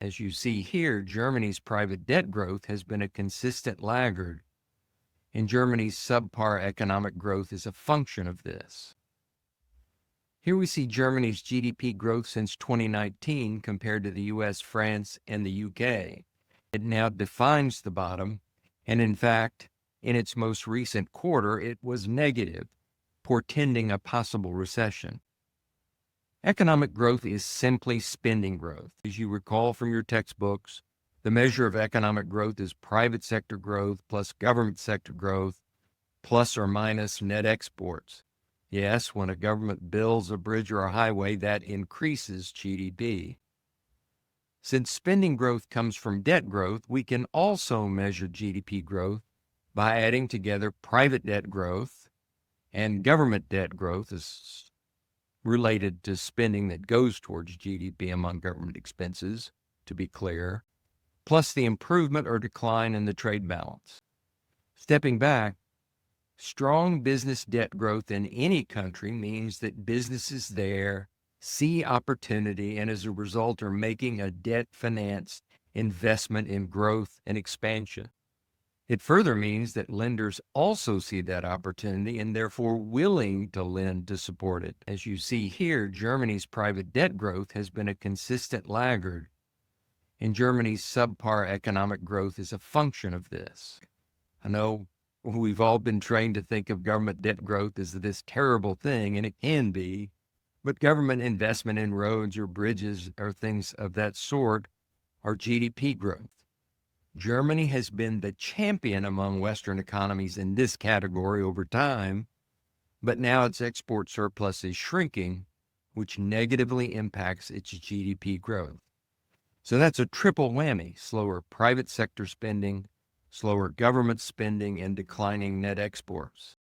As you see here, Germany's private debt growth has been a consistent laggard, and Germany's subpar economic growth is a function of this. Here we see Germany's GDP growth since 2019 compared to the US, France, and the UK. It now defines the bottom, and in fact, in its most recent quarter, it was negative, portending a possible recession. Economic growth is simply spending growth. As you recall from your textbooks, the measure of economic growth is private sector growth plus government sector growth plus or minus net exports. Yes, when a government builds a bridge or a highway, that increases GDP. Since spending growth comes from debt growth, we can also measure GDP growth by adding together private debt growth and government debt growth is related to spending that goes towards GDP among government expenses, to be clear, plus the improvement or decline in the trade balance. Stepping back, strong business debt growth in any country means that businesses there see opportunity and as a result are making a debt-financed investment in growth and expansion. It further means that lenders also see that opportunity and therefore willing to lend to support it. As you see here, Germany's private debt growth has been a consistent laggard, and Germany's subpar economic growth is a function of this. I know we've all been trained to think of government debt growth as this terrible thing, and it can be, but government investment in roads or bridges or things of that sort are GDP growth. Germany has been the champion among Western economies in this category over time, but now its export surplus is shrinking, which negatively impacts its GDP growth. So that's a triple whammy: slower private sector spending, slower government spending, and declining net exports.